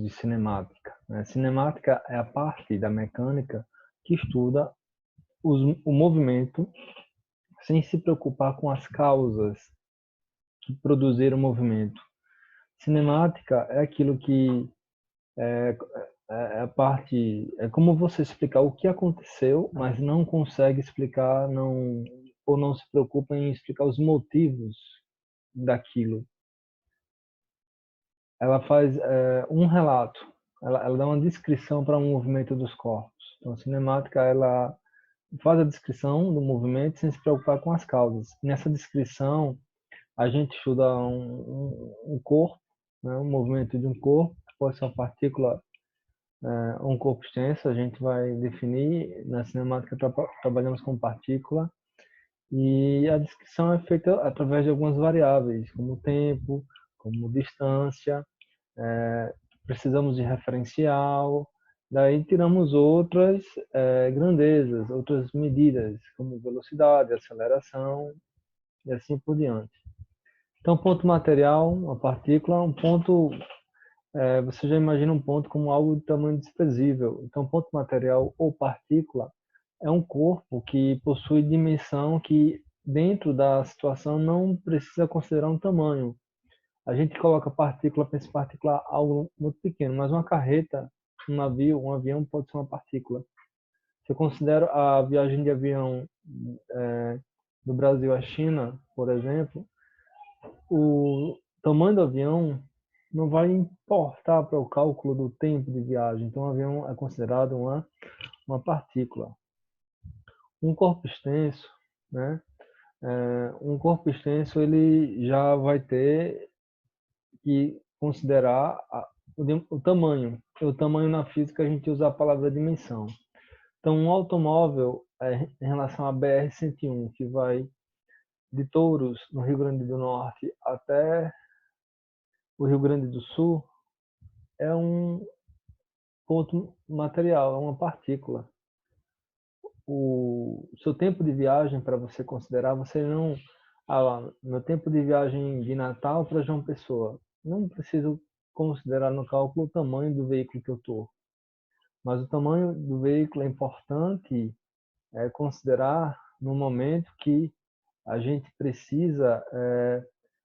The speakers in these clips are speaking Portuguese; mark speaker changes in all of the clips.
Speaker 1: de cinemática, né? Cinemática é a parte da mecânica que estuda o movimento sem se preocupar com as causas que produziram o movimento. Cinemática é aquilo que é a parte, é como você explicar o que aconteceu, mas não consegue explicar, ou não se preocupa em explicar os motivos daquilo. Ela faz um relato, ela dá uma descrição para um movimento dos corpos. Então, a cinemática, ela faz a descrição do movimento sem se preocupar com as causas. Nessa descrição, a gente estuda um corpo, né, um movimento de um corpo, pode ser uma partícula, um corpo extenso, a gente vai definir, na cinemática trabalhamos com partícula, e a descrição é feita através de algumas variáveis, como tempo, como distância, precisamos de referencial, daí tiramos outras grandezas, outras medidas, como velocidade, aceleração e assim por diante. Então, ponto material, uma partícula, um ponto, você já imagina um ponto como algo de tamanho desprezível. Então, ponto material ou partícula é um corpo que possui dimensão que, dentro da situação, não precisa considerar um tamanho. A gente coloca partícula, pensa em partícula algo muito pequeno, mas uma carreta, um navio, um avião pode ser uma partícula. Se eu considero a viagem de avião do Brasil à China, por exemplo, o tamanho do avião não vai importar para o cálculo do tempo de viagem. Então, o avião é considerado uma partícula. Um corpo extenso, né? Um corpo extenso ele já vai ter que considerar o tamanho. O tamanho na física a gente usa a palavra dimensão. Então, um automóvel, em relação à BR-101, que vai de Touros, no Rio Grande do Norte, até o Rio Grande do Sul, é um ponto material, é uma partícula. O seu tempo de viagem, para você considerar, você não... meu tempo de viagem de Natal para João Pessoa. Não preciso considerar no cálculo o tamanho do veículo que eu estou. Mas o tamanho do veículo é importante considerar no momento que a gente precisa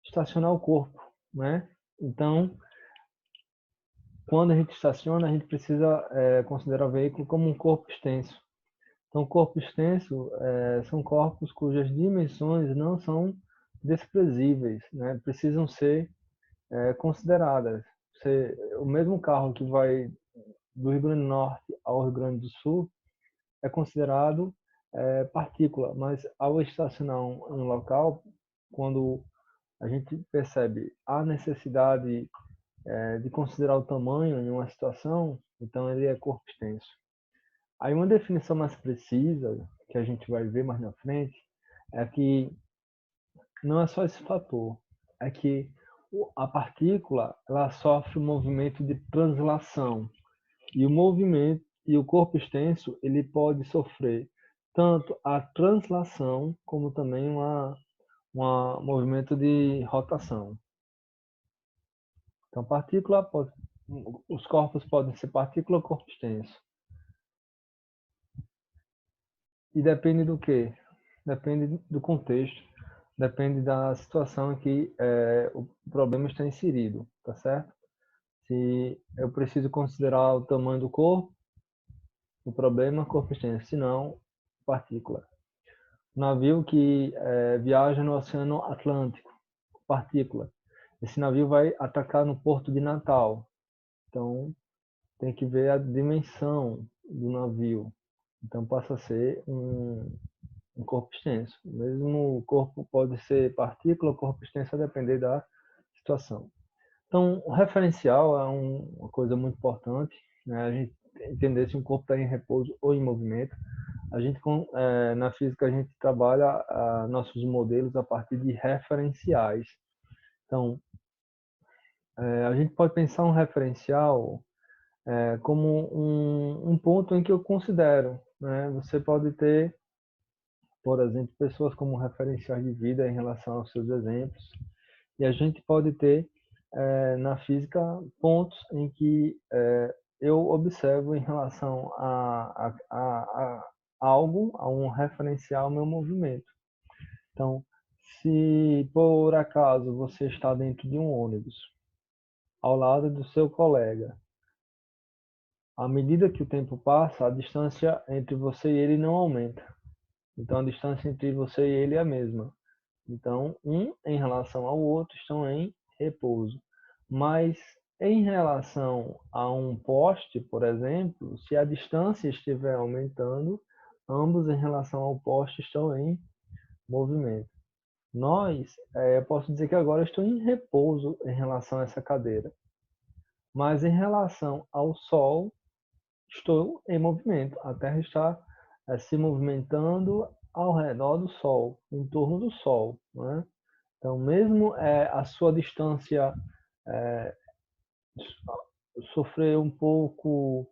Speaker 1: estacionar o corpo, né? Então, quando a gente estaciona, a gente precisa considerar o veículo como um corpo extenso. Então, corpo extenso são corpos cujas dimensões não são desprezíveis, né? Precisam ser consideradas. O mesmo carro que vai do Rio Grande do Norte ao Rio Grande do Sul é considerado partícula, mas ao estacionar um local, quando a gente percebe a necessidade de considerar o tamanho em uma situação, então ele é corpo extenso. Aí uma definição mais precisa, que a gente vai ver mais na frente, é que não é só esse fator, é que a partícula ela sofre um movimento de translação e o movimento e o corpo extenso ele pode sofrer tanto a translação como também um movimento de rotação. Então, os corpos podem ser partícula ou corpo extenso. E depende do quê? Depende do contexto, depende da situação em que o problema está inserido, tá certo? Se eu preciso considerar o tamanho do corpo, o problema, corpo extenso, se não, partícula. Navio que viaja no Oceano Atlântico, partícula. Esse navio vai atracar no porto de Natal. Então, tem que ver a dimensão do navio. Então, passa a ser um corpo extenso. Mesmo o corpo pode ser partícula, o corpo extenso a depender da situação. Então, o referencial é uma coisa muito importante, né? A gente entender se um corpo está em repouso ou em movimento. A gente, na física, a gente trabalha nossos modelos a partir de referenciais. Então, a gente pode pensar um referencial como um ponto em que eu considero, né? Você pode ter, por exemplo, pessoas como referenciais de vida em relação aos seus exemplos, e a gente pode ter na física pontos em que eu observo em relação a algo, a um referencial ao meu movimento. Então, se por acaso você está dentro de um ônibus, ao lado do seu colega, à medida que o tempo passa, a distância entre você e ele não aumenta. Então, a distância entre você e ele é a mesma. Então, um em relação ao outro estão em repouso. Mas em relação a um poste, por exemplo, se a distância estiver aumentando, ambos em relação ao poste estão em movimento. Eu posso dizer que agora eu estou em repouso em relação a essa cadeira. Mas em relação ao Sol, estou em movimento. A Terra está se movimentando ao redor do Sol, em torno do Sol, né? Então, mesmo a sua distância sofrer um pouco,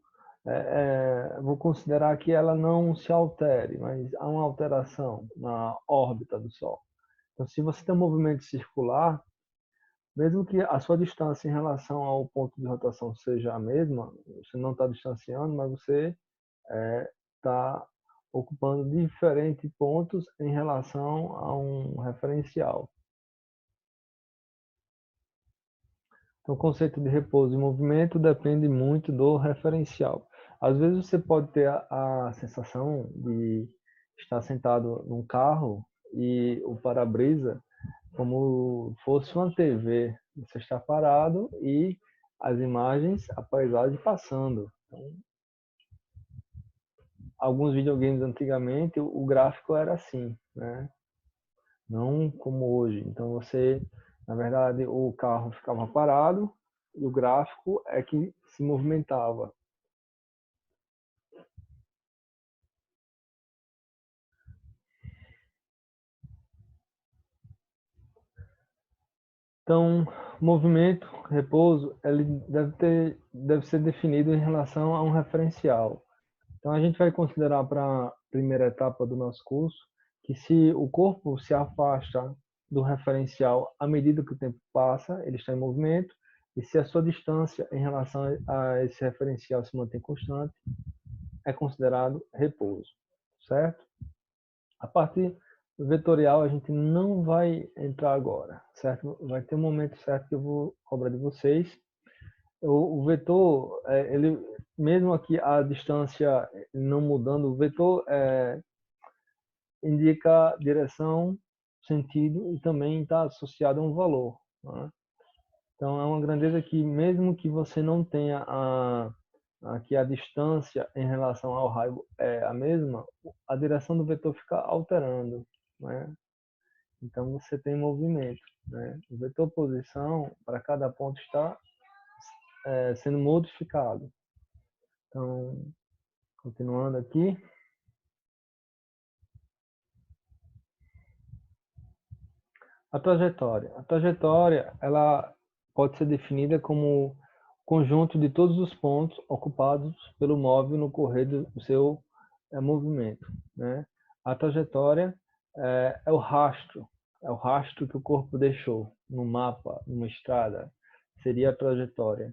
Speaker 1: vou considerar que ela não se altere, mas há uma alteração na órbita do Sol. Então, se você tem um movimento circular, mesmo que a sua distância em relação ao ponto de rotação seja a mesma, você não está distanciando, mas você está ocupando diferentes pontos em relação a um referencial. Então, o conceito de repouso e movimento depende muito do referencial. Às vezes você pode ter a sensação de estar sentado num carro e o para-brisa como fosse uma TV. Você está parado e as imagens, a paisagem passando. Então, alguns videogames antigamente, o gráfico era assim, né? Não como hoje. Então na verdade, o carro ficava parado e o gráfico é que se movimentava. Então, movimento, repouso, ele deve ser definido em relação a um referencial. Então, a gente vai considerar para a primeira etapa do nosso curso que se o corpo se afasta do referencial à medida que o tempo passa, ele está em movimento, e se a sua distância em relação a esse referencial se mantém constante, é considerado repouso, certo? A parte vetorial a gente não vai entrar agora, certo? Vai ter um momento certo que eu vou cobrar de vocês. O vetor, ele, mesmo aqui a distância não mudando, o vetor indica direção, sentido e também está associado a um valor, né? Então é uma grandeza que mesmo que você não tenha aqui a distância em relação ao raio é a mesma, a direção do vetor fica alterando, né? Então você tem movimento, né? O vetor posição para cada ponto está sendo modificado. Então, continuando aqui, a trajetória. A trajetória, ela pode ser definida como conjunto de todos os pontos ocupados pelo móvel no correr do seu movimento, né? A trajetória é o rastro que o corpo deixou no mapa, numa estrada, seria a trajetória.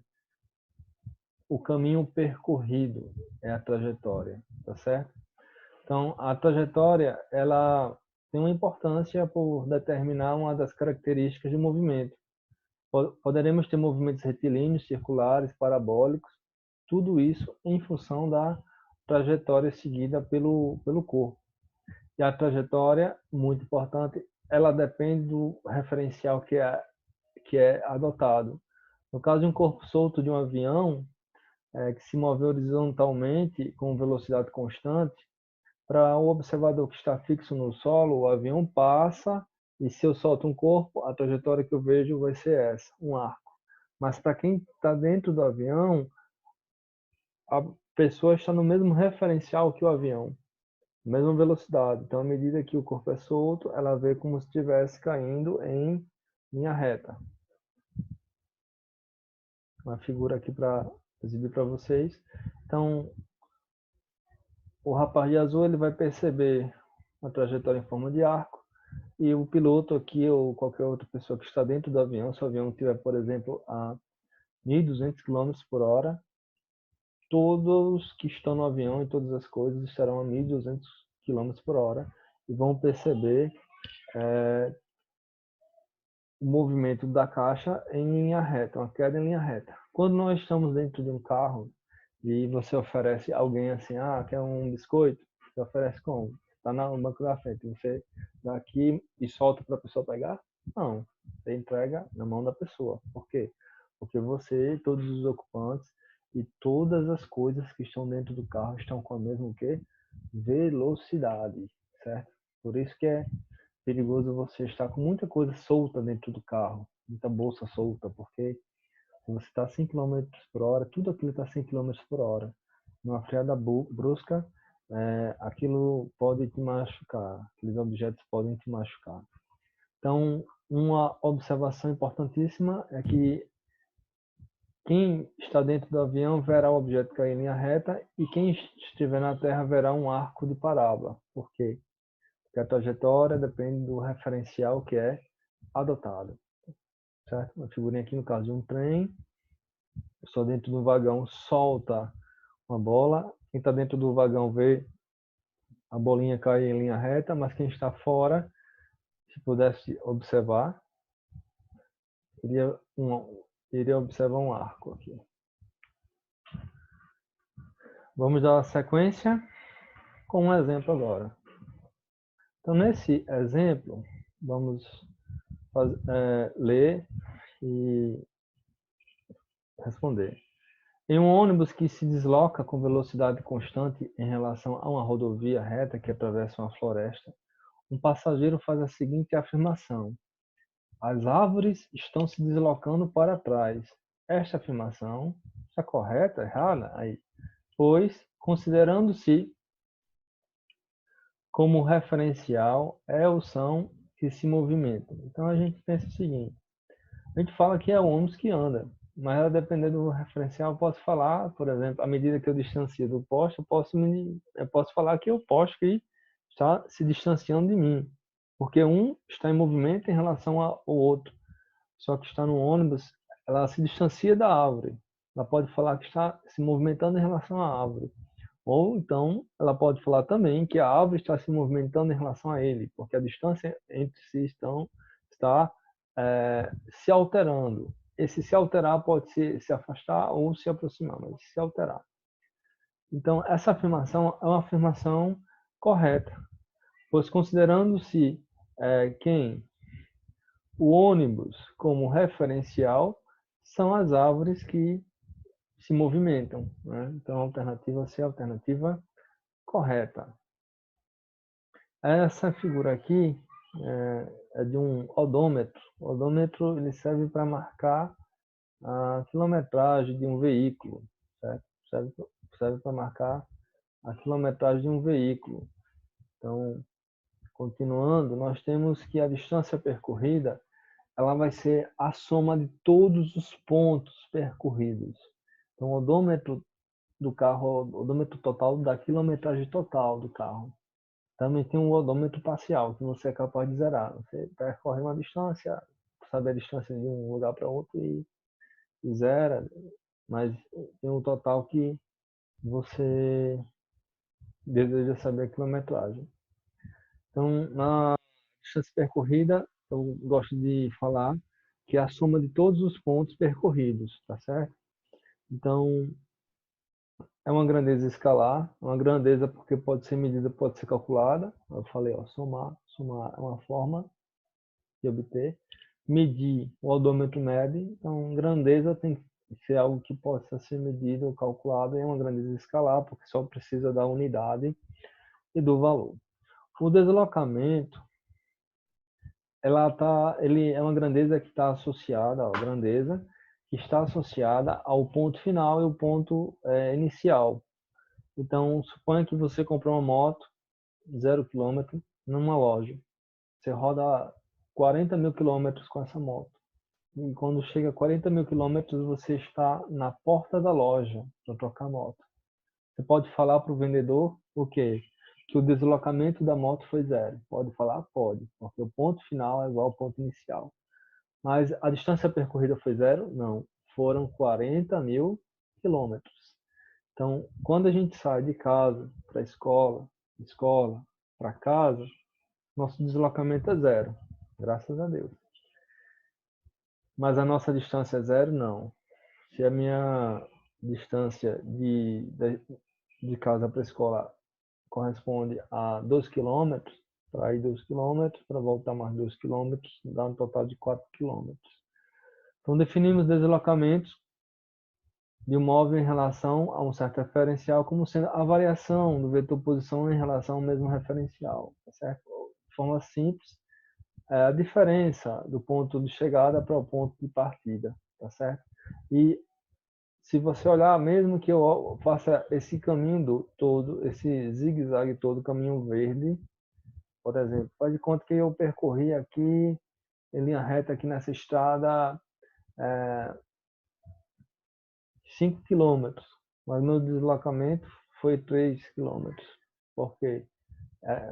Speaker 1: O caminho percorrido é a trajetória, tá certo? Então, a trajetória, ela tem uma importância por determinar uma das características do movimento. Poderemos ter movimentos retilíneos, circulares, parabólicos, tudo isso em função da trajetória seguida pelo corpo. E a trajetória, muito importante, ela depende do referencial que é adotado. No caso de um corpo solto de um avião, que se move horizontalmente com velocidade constante, para o observador que está fixo no solo, o avião passa e se eu solto um corpo, a trajetória que eu vejo vai ser essa, um arco. Mas para quem está dentro do avião, a pessoa está no mesmo referencial que o avião, mesma velocidade. Então, à medida que o corpo é solto, ela vê como se estivesse caindo em linha reta. Uma figura aqui para exibir para vocês. Então, o rapaz de azul ele vai perceber a trajetória em forma de arco. e o piloto aqui ou qualquer outra pessoa que está dentro do avião, se o avião estiver, por exemplo, a 1.200 quilômetros por hora, todos que estão no avião e todas as coisas estarão a 1.200 quilômetros por hora e vão perceber o movimento da caixa em linha reta, uma queda em linha reta. Quando nós estamos dentro de um carro e você oferece a alguém assim, quer um biscoito? Você oferece como? Está no banco da frente, você dá aqui e solta para a pessoa pegar? Não, você entrega na mão da pessoa. Por quê? Porque você, todos os ocupantes e todas as coisas que estão dentro do carro estão com a mesma o quê? Velocidade, certo? Por isso que é perigoso você estar com muita coisa solta dentro do carro, muita bolsa solta, porque se você está a 100 km por hora, tudo aquilo está a 100 km por hora. Numa freada brusca, aquilo pode te machucar, aqueles objetos podem te machucar. Então, uma observação importantíssima é que quem está dentro do avião verá o objeto cair em linha reta e quem estiver na terra verá um arco de parábola. Por quê? Porque a trajetória depende do referencial que é adotado. Certo? Uma figurinha aqui no caso de um trem, a pessoa dentro do vagão solta uma bola, quem está dentro do vagão vê a bolinha cair em linha reta, mas quem está fora, se pudesse observar, iria observar um arco aqui. Vamos dar a sequência com um exemplo agora. Então, nesse exemplo, vamos ler e responder. Em um ônibus que se desloca com velocidade constante em relação a uma rodovia reta que atravessa uma floresta, um passageiro faz a seguinte afirmação: as árvores estão se deslocando para trás. Esta afirmação está correta, errada? Aí, pois, considerando-se como referencial, é ou são que se movimentam. Então a gente pensa o seguinte: a gente fala que é o ônibus que anda, mas a depender do referencial, eu posso falar, por exemplo, à medida que eu distancio do poste, eu posso falar que é o poste que está se distanciando de mim, porque um está em movimento em relação ao outro. Só que está no ônibus, ela se distancia da árvore. Ela pode falar que está se movimentando em relação à árvore. Ou então, ela pode falar também que a árvore está se movimentando em relação a ele, porque a distância entre si está se alterando. Esse se alterar pode se afastar ou se aproximar, mas se alterar. Então, essa afirmação é uma afirmação correta, pois considerando-se quem o ônibus como referencial, são as árvores que se movimentam. Né? Então, a alternativa C é a alternativa correta. Essa figura aqui é de um odômetro. O odômetro ele serve para marcar a quilometragem de um veículo. Certo? Serve para marcar a quilometragem de um veículo. Então, continuando, nós temos que a distância percorrida ela vai ser a soma de todos os pontos percorridos. Então, o odômetro do carro, o odômetro total da quilometragem total do carro. Também tem um odômetro parcial, que você é capaz de zerar. Você percorre uma distância, sabe a distância de um lugar para outro e zera, mas tem um total que você deseja saber a quilometragem. Então, na distância percorrida, eu gosto de falar que é a soma de todos os pontos percorridos, tá certo? Então, é uma grandeza escalar, uma grandeza porque pode ser medida, pode ser calculada. Eu falei, somar é uma forma de obter. Medir, o odômetro mede, então grandeza tem que ser algo que possa ser medido ou calculado, é uma grandeza escalar, porque só precisa da unidade e do valor. O deslocamento, ele é uma grandeza que está associada, grandeza que está associada ao ponto final e o ponto inicial. Então, suponha que você comprou uma moto 0 km numa loja. Você roda 40 mil quilômetros com essa moto. E quando chega a 40 mil quilômetros, você está na porta da loja para trocar a moto. Você pode falar para o vendedor o quê? que o deslocamento da moto foi zero. Pode falar? Pode, porque o ponto final é igual ao ponto inicial. Mas a distância percorrida foi zero? Não. Foram 40.000 quilômetros. Então, quando a gente sai de casa para a escola, escola para casa, nosso deslocamento é zero. Graças a Deus. Mas a nossa distância é zero? Não. Se a minha distância de casa para a escola corresponde a 2 quilômetros, para ir 2 quilômetros, para voltar mais 2 quilômetros, dá um total de 4 quilômetros. Então, definimos deslocamentos de um móvel em relação a um certo referencial como sendo a variação do vetor posição em relação ao mesmo referencial, tá certo? De forma simples, é a diferença do ponto de chegada para o ponto de partida, tá certo? E se você olhar, mesmo que eu faça esse caminho todo, esse zigue-zague todo, caminho verde, por exemplo, faz de conta que eu percorri aqui em linha reta aqui nessa estrada 5 quilômetros, mas meu deslocamento foi 3 quilômetros, porque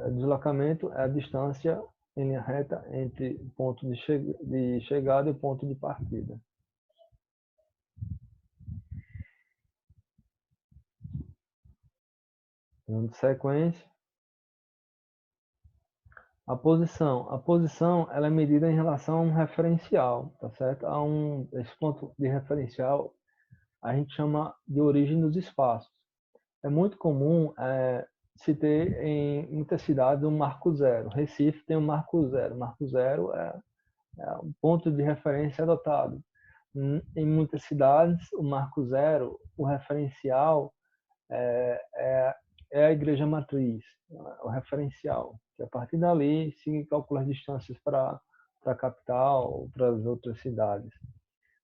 Speaker 1: o deslocamento é a distância em linha reta entre o ponto de chegada e o ponto de partida. Dando sequência. A posição ela é medida em relação a um referencial, tá certo? Esse ponto de referencial a gente chama de origem dos espaços. É muito comum se ter em muitas cidades um marco zero. Recife tem um marco zero. Marco zero é um ponto de referência adotado. Em muitas cidades, o marco zero, o referencial é a igreja matriz, o referencial. Que a partir dali se calcula as distâncias para a capital ou para as outras cidades.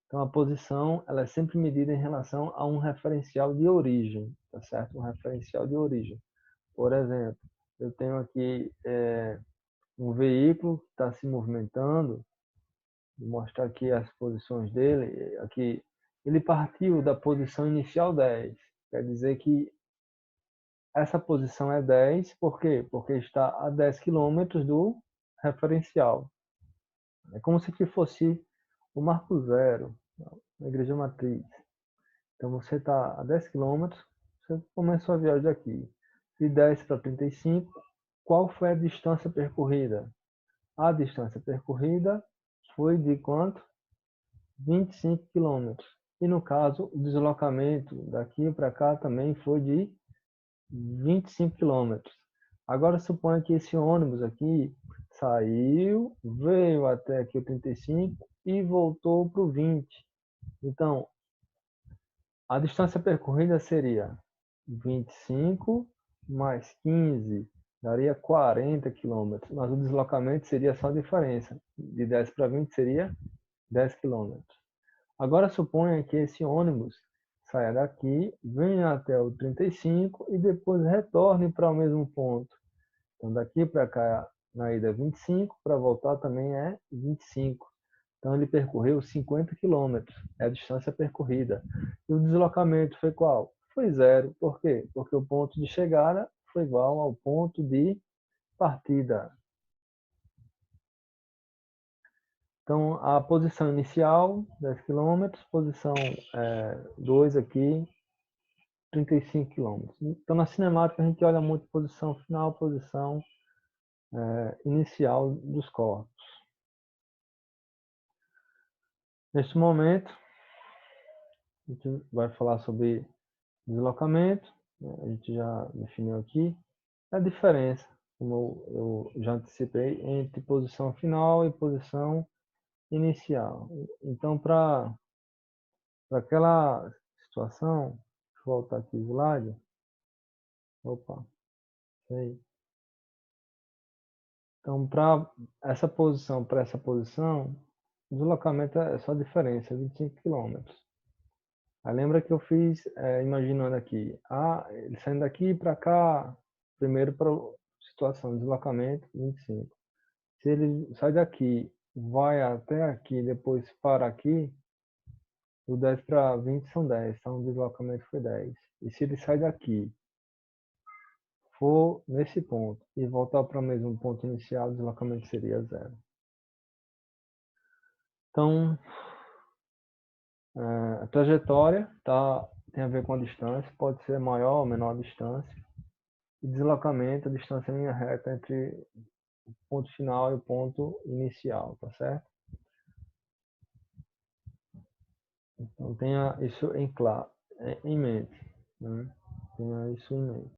Speaker 1: Então a posição ela é sempre medida em relação a um referencial de origem, tá certo? Um referencial de origem. Por exemplo, eu tenho aqui um veículo que está se movimentando, vou mostrar aqui as posições dele. Aqui ele partiu da posição inicial 10, quer dizer que essa posição é 10, por quê? Porque está a 10 quilômetros do referencial. É como se aqui fosse o marco zero, a igreja matriz. Então você está a 10 quilômetros, você começou a viagem aqui. De 10 para 35, qual foi a distância percorrida? A distância percorrida foi de quanto? 25 quilômetros. E no caso, o deslocamento daqui para cá também foi de 25 quilômetros. Agora suponha que esse ônibus aqui saiu, veio até aqui o 35 e voltou para o 20. Então, a distância percorrida seria 25 mais 15, daria 40 quilômetros. Mas o deslocamento seria só a diferença. De 10 para 20 seria 10 quilômetros. Agora suponha que esse ônibus saia daqui, venha até o 35 e depois retorne para o mesmo ponto. Então daqui para cá na ida é 25, para voltar também é 25. Então ele percorreu 50 quilômetros, é a distância percorrida. E o deslocamento foi qual? Foi zero. Por quê? Porque o ponto de chegada foi igual ao ponto de partida. Então, a posição inicial, 10 km, posição 2 aqui, 35 km. Então, na cinemática, a gente olha muito posição final, posição inicial dos corpos. Neste momento, a gente vai falar sobre deslocamento, né? A gente já definiu aqui a diferença, como eu já antecipei, entre posição final e posição inicial. Então, para aquela situação, deixa eu voltar aqui o slide. Opa, isso aí. Então, para essa posição, o deslocamento é só diferença, 25 quilômetros. Aí lembra que eu fiz, imaginando aqui, ele saindo daqui para cá, primeiro para a situação, deslocamento, 25. Se ele sai daqui, vai até aqui, depois para aqui, o 10 para 20 são 10, então o deslocamento foi 10. E se ele sai daqui, for nesse ponto e voltar para o mesmo ponto inicial, o deslocamento seria 0. Então, a trajetória tem a ver com a distância, pode ser maior ou menor a distância. E deslocamento, a distância em linha reta entre o ponto final e o ponto inicial, tá certo? Então tenha isso em mente, né? Tenha isso em mente.